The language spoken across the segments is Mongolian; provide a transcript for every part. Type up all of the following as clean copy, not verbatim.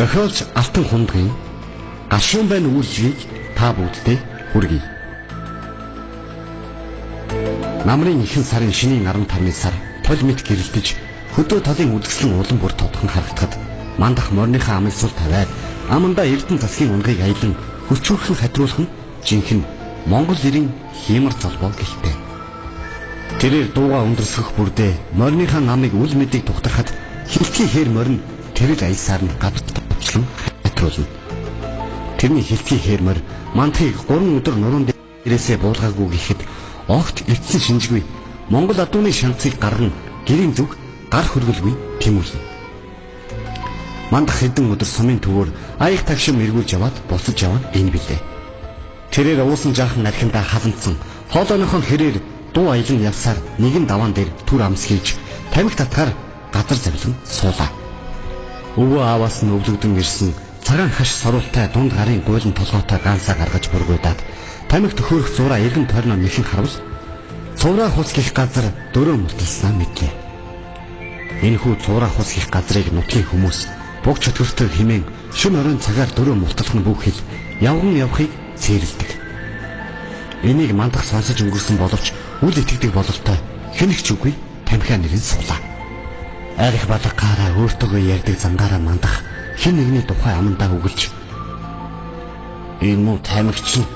Зохиолч Алтан Хундгийн Гашуун байна үйлчлэгийг та бүгддээ хүргэе. Намрын ихэнх сарын шинийн 15-ны сар тол мэт гэрэлтэж хөдөө талын үдгслэн улам бүр тодхон харагдахад мандах морныхаа амыг сул тавиад амандаа Эрдэнэ засгийн унгийг аялан хүчрүүхэн хатруулах нь жинхэнэ Монгол ирийн хиймар залбоо гэлтэй. Тэрээр дууга өндөрсгөх бүрдээ морныхаа амыг үл мэдийг тухтархад хилтгийн хээр морин тэрэл аялсаар нь гадагшлан хатруулна. Тэрний хилтгийн хээр морь мандахыг 3 өдөр нуруунд дээрээсээ буулгаагүй гэхэд огт эцсэн шинжгүй Монгол адууны шанцыг гарган гэрийн зүг гар хөргөлгүй тэмүүлнэ. Мандах хэдэн өдөр сумын төвөөр аяг тагшин эргүүлж яваад буцаж явна энэ билээ. Тэрээр уусан жаахан архиндаа халанцсан хоолойнохон хэрээр дуу аялан явсаар нэгэн даваан дээр түр амс хийж тамхи татгаар газар завлан суулаа. Өвөө ааваас нь өвлөгдөн ирсэн цагаан хаш сорултай дунд гарын гуйлан толгойтой ганцаа гаргаж бургуйдаад тамхи төхөөрөх зураа эргэн тойрноо нэхэн харуул цувраа хус гих газар дөрөө мулталснаа мэдлээ. Энэхүү цувраа хус гих газрыг нутгийн хүмүүс буг чөтгөртөг химэн шөнө оройн цагаар дөрөө мулталх нь бүхэл явган явахыг цээрэлдэг. Энийг мандах сонсож өнгөрсөн боловч үл итгэдэг бололтой хэнэгч үгүй тамхиа нэрэн суулаа. Арих бадагаараа өөртөө ярьдаг зангаараа мандах хэн нэгний тухай амандаа үгэлж энэ муу тамхич нь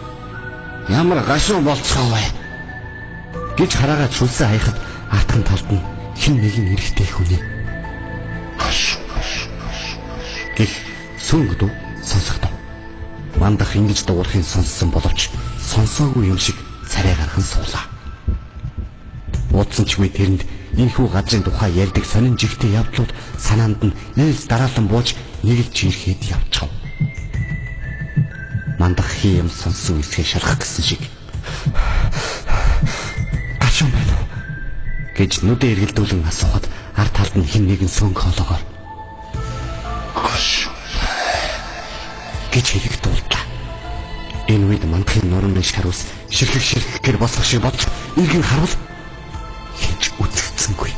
ямар гашуун болцгоо вэ гэж хараагаад шүлсэн хаяхад атхан талд нь хэн нэгэн эрэхтэй хүний гэх сүнг дуу сонсогдов. Мандах ингэж дуурахын сонссон боловч сонсоогүй юм шиг царай гархан суулаа. Уудсан ч үе тэрэнд энэхүү газрын тухай ярьдаг сонин жигтэй явдлууд санаанд нь нэлж дараалан бууж нэг л чирхэд явчихав. Мандах хийм сонсон үсгээ шалгах гэсэн шиг гашуун байна уу гэж нүдэ эргэлдүүлэн асуухад ард талд нь хэн нэгэн сөнг хоолоогоор гашуун гэж хэлэх дуулаа. Энэ үед мандахын нурууны шарус ширхэг босгох шиг болж иргэн харуул хинч үзэгдсэнгүй.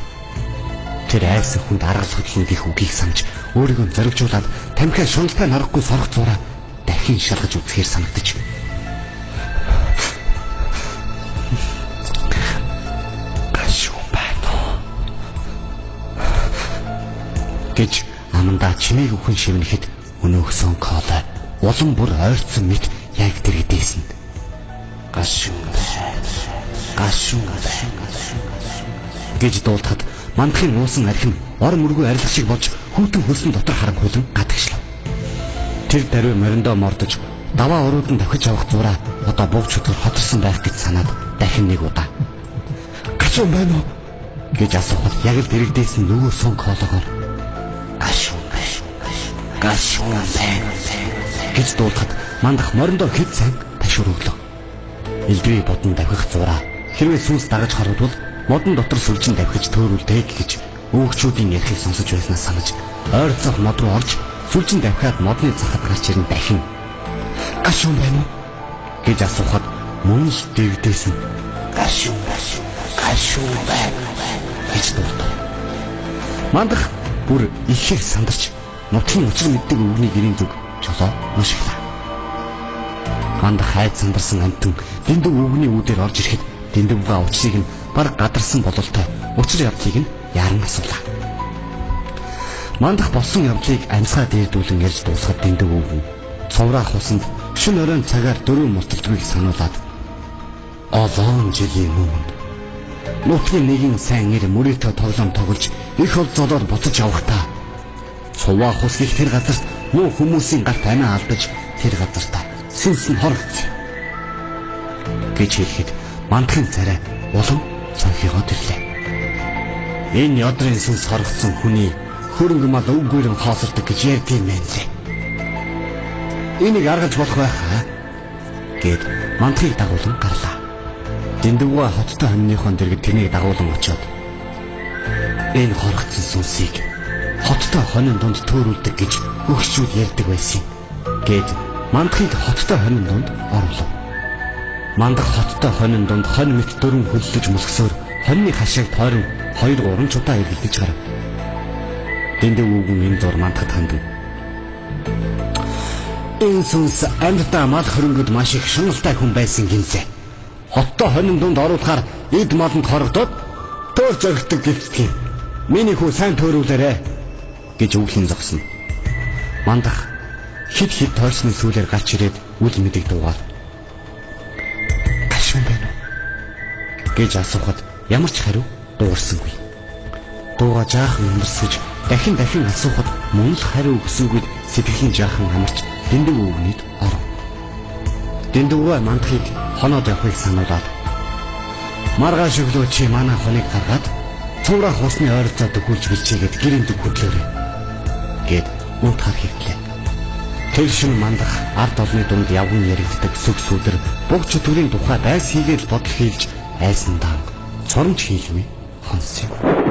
Тэр айсан хүнд аргал хөдлөн гих үгийг санаж өөрийгөө зоригжуулаад тамхиа шуналтай нарахгүй сорох зураа дахин шалгаж үзэхээр санагдаж гашуун байна гэж амандаа чимээг өхөн шивнэхэд өнөөхсөн коолой улам бүр ойрцсон мэт яг дэргэдээсэн. Гашуун гэж дуулахад мандахын нуусан архин ор мөргөө арилах шиг болж хүүтэн хөлсөн дотор харан хулан гадагшлав. Тэр даруй мориндоо мордож даваа уруудан давхиж авах зураа одоо буг чөтгөр хотсон байх гэж санаад дахин нэг удаа гашуун байна уу гэж асуухад яг л дэрэгдээсэн нөгөө сөнг хоолоогоор гашуун байна гэж дуулахад мандах мориндоо хэд сайн ташуур өглөө. Илдвээ бодон давхих зураа хэрвээ сүнс дагаж харуудвал модон дотор сүлжин давхиж төөрүүлдэг гэж өвгчүүдийн ярихыг сонсож байснаас санаж ойрцох мод руу орж сүлжин давхиад модны захад гарч ирэн дахин гашуун байна уу гэж асуухад мөн л дэрэгдээсэн гашуун байна гэж дуулав. Мандах бүр ихээр сандарч нутгийн учир мэддэг өвгний гэрийн зүг жолоо мушглаа. Мандах хайд сандарсан амтэн дэндүү өвгний үүдээр орж ирэхэд дэндүүгээ учрыг нь баг гадарсан бололтой учир явдлыг нь яран асуулаа. Мандах болсон явдлыг амьсгаа дээрдүүлэн ярьж дуусгаад дэндүү өвгөн цовраа хусанд шөнө оройн цагаар дөрөв мулталдгийг сануулад олон жилийн өмнө нутгийн нэгэн сайн нэр мөрөөдөө тоглоом тоглож их хол золоор буцаж явахдаа цуваа хус гих тэр газарт муу хүмүүсийн гарт амиа алдаж тэр газартаа сүнс нь хорогдсон гэж хэлэхэд мандахын царай улам цонхигоо төрлөө. Энэ ядрын сүнс хорогдсон хүний хөрөнгө мал өвгөрөн хаосордог гэж ярьдгийг мэн лээ. Энийг аргаж болох байхаа гэд мандахыг дагуулan гарлаа. Дэндүгөө хоттой хоньныхон дэргэд тэрнийг дагуулan очоод энэ хорогдсон сүнсийг хоттой хонин донд төөрүүлдэг гэж өгчүүд ярьдаг байсан гэд мандахыг хоттой хонин донд оруулав. Мандах хоттой хонин донд хонь мэт дөрөн хөллөж мөлгсөөр хоньны хашааг тойрон 2-3 удаа эргэлдэж гарав. Дэндүгүүгэн энэ зур мандахад хандан. Энэ сүнс амьтаа мал хөрөнгөд маш их шуналтай хүн байсан гинзээ. Хоттой хонин донд оруулахаар эд маланд хорогдоод төөр зоригддог гэлцдэг. Миний хүү сайн төөрүүлээрэ гэж өвлөн зогсно. Мандах хид хид тойрсны сүүлээр гарч ирээд үл мэдэг дуугаар "Гашуун байна уу?" гэж асуухад ямар ч хариу дуурсангүй. Дууга жаахан өмсөж дахин асуухад мөн л хариу өгсөнгүй сэтгэлийн жаахан амарч дэндүү өвгнийд оров. Дэндүүгээ мандахыг хоноод явахыг сануулаад "Маргааш өглөө чи манай хоныг гаргаад цуврах усны ойролцоо төгүүлж билчээгээд гэрээнд хөдлөөрэй" гэд унтахаар хэвтлээ. Тэр шин мандах ард олны дунд явган яригддаг сүг сүдэр буг чөтгөрийн тухай байс хийгээд бодол хийлж айсандаа цоромж хийлгүй хонс юм.